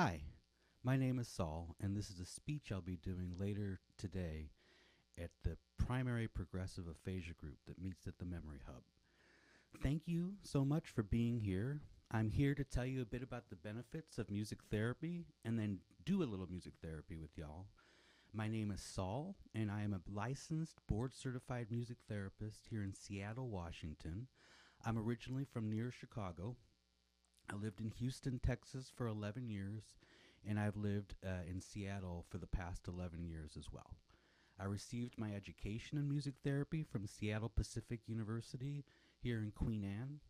Hi, my name is Saul, and this is a speech I'll be doing later today at the Primary Progressive Aphasia Group that meets at the Memory Hub. Thank you so much for being here. I'm here to tell you a bit about the benefits of music therapy and then do a little music therapy with y'all. My name is Saul, and I am a licensed board certified music therapist here in Seattle, Washington. I'm originally from near Chicago. I lived in Houston, Texas for 11 years, and I've lived in Seattle for the past 11 years as well. I received my education in music therapy from Seattle Pacific University here in Queen Anne.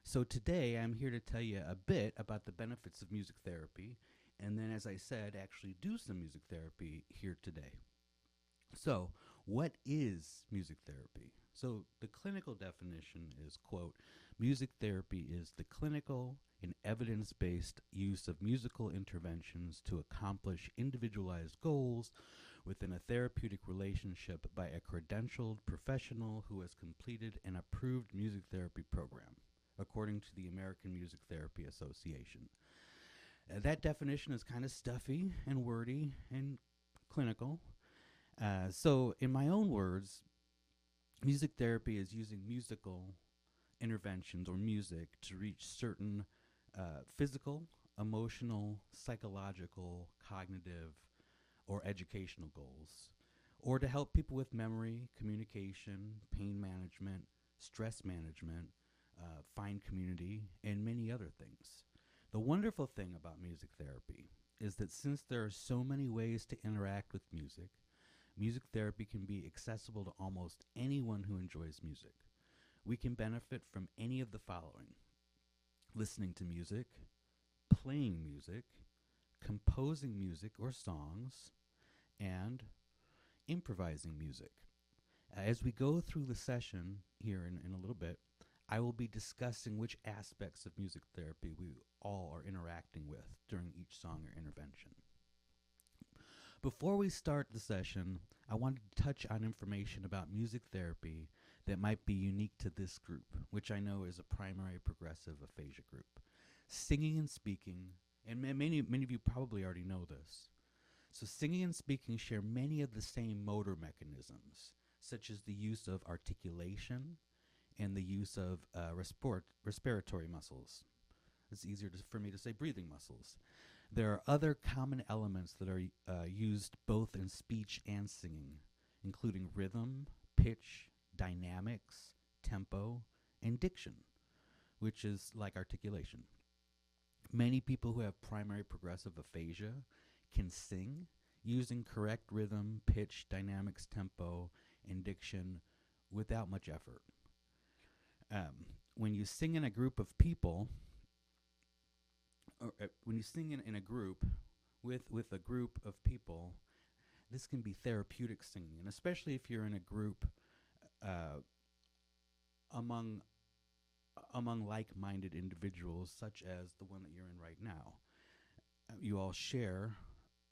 So today I'm here to tell you a bit about the benefits of music therapy, and then, as I said, actually do some music therapy here today. So, what is music therapy? So, the clinical definition is, quote, music therapy is the clinical and evidence based use of musical interventions to accomplish individualized goals within a therapeutic relationship by a credentialed professional who has completed an approved music therapy program, according to the American Music Therapy Association. That definition is kind of stuffy and wordy and clinical. So, in my own words, music therapy is using musical interventions or music to reach certain physical, emotional, psychological, cognitive, or educational goals, or to help people with memory, communication, pain management, stress management, find community, and many other things. The wonderful thing about music therapy is that since there are so many ways to interact with music, music therapy can be accessible to almost anyone who enjoys music. We can benefit from any of the following: listening to music, playing music, composing music or songs, and improvising music. As we go through the session here in a little bit, I will be discussing which aspects of music therapy we all are interacting with during each song or intervention. Before we start the session, I wanted to touch on information about music therapy that might be unique to this group, which I know is a primary progressive aphasia group. Singing and speaking, and many of you probably already know this. So singing and speaking share many of the same motor mechanisms, such as the use of articulation and the use of respiratory muscles. It's easier for me to say breathing muscles. There are other common elements that are used both in speech and singing, including rhythm, pitch, dynamics, tempo, and diction, which is like articulation. Many people who have primary progressive aphasia can sing using correct rhythm, pitch, dynamics, tempo, and diction without much effort. When you sing in a group of people, or when you sing in a group with a group of people, this can be therapeutic singing, and especially if you're in a group among like-minded individuals, such as the one that you're in right now. You all share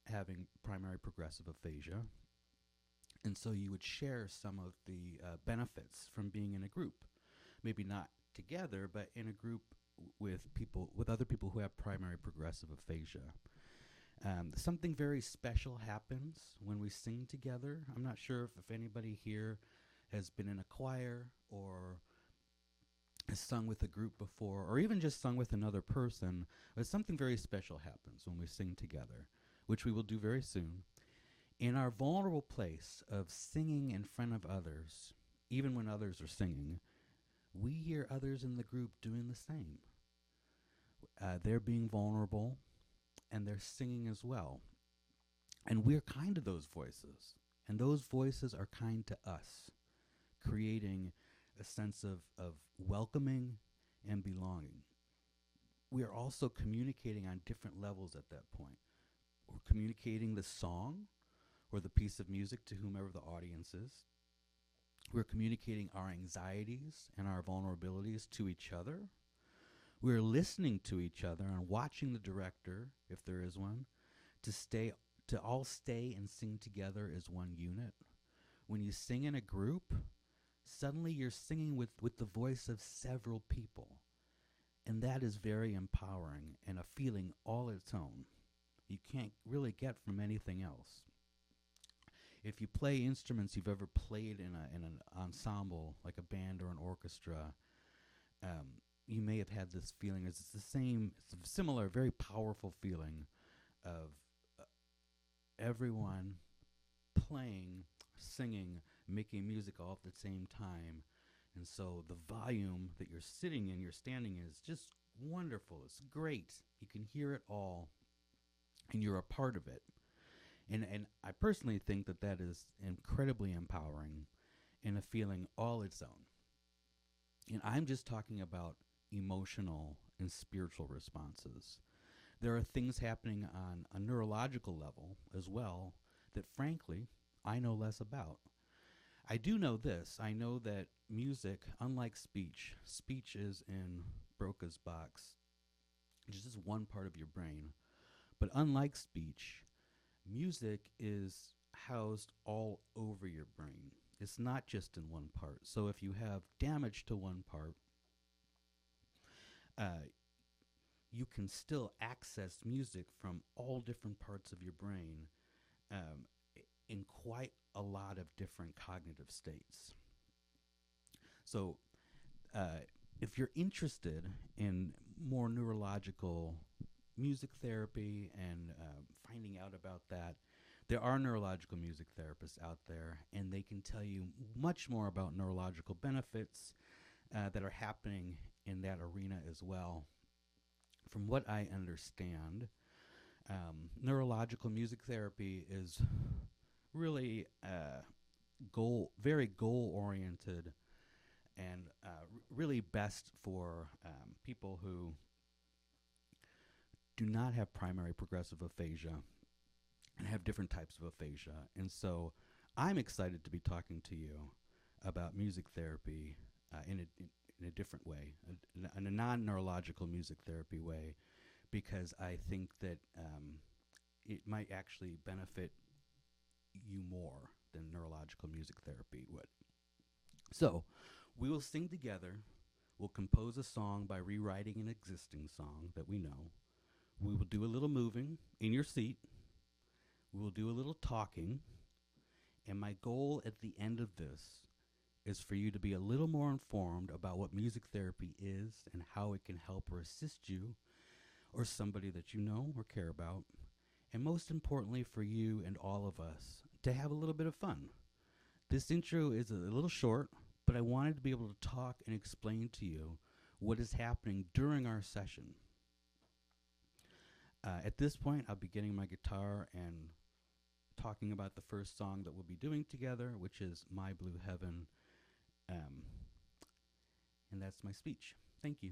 having primary progressive aphasia, and so you would share some of the benefits from being in a group. Maybe not together, but in a group with other people who have primary progressive aphasia. Something very special happens when we sing together. I'm not sure if anybody here has been in a choir or has sung with a group before, or even just sung with another person, but something very special happens when we sing together, which we will do very soon. In our vulnerable place of singing in front of others, even when others are singing, we hear others in the group doing the same. They're being vulnerable, and they're singing as well. And we're kind to those voices, and those voices are kind to us, creating a sense of welcoming and belonging. We are also communicating on different levels at that point. We're communicating the song or the piece of music to whomever the audience is. We're communicating our anxieties and our vulnerabilities to each other. We're listening to each other and watching the director, if there is one, to all stay and sing together as one unit. When you sing in a group, suddenly you're singing with the voice of several people. And that is very empowering and a feeling all its own. you can't really get from anything else. If you play instruments you've ever played in an ensemble, like a band or an orchestra, you may have had this feeling. It's the same, it's a similar, very powerful feeling of everyone playing, singing, making music all at the same time. And so the volume that you're sitting in, you're standing in, is just wonderful. It's great. You can hear it all, and you're a part of it. And I personally think that that is incredibly empowering and a feeling all its own. And I'm just talking about emotional and spiritual responses. There are things happening on a neurological level as well that, frankly, I know less about. I do know this. I know that music, unlike speech, speech is in Broca's box, which is just one part of your brain. But unlike speech, music is housed all over your brain. It's not just in one part. So if you have damage to one part, you can still access music from all different parts of your brain um, in quite a lot of different cognitive states. So if you're interested in more neurological music therapy and finding out about that, there are neurological music therapists out there, and they can tell you much more about neurological benefits that are happening in that arena as well. From what I understand, neurological music therapy is really very goal oriented, and really best for people who do not have primary progressive aphasia and have different types of aphasia. And so I'm excited to be talking to you about music therapy in a different way, in a non-neurological music therapy way, because I think that it might actually benefit you more than neurological music therapy would. So we will sing together. We'll compose a song by rewriting an existing song that we know. We will do a little moving in your seat. We will do a little talking. And my goal at the end of this is for you to be a little more informed about what music therapy is and how it can help or assist you or somebody that you know or care about. And most importantly, for you and all of us to have a little bit of fun. This intro is a little short, but I wanted to be able to talk and explain to you what is happening during our session. At this point, I'll be getting my guitar and talking about the first song that we'll be doing together, which is My Blue Heaven. And that's my speech. Thank you.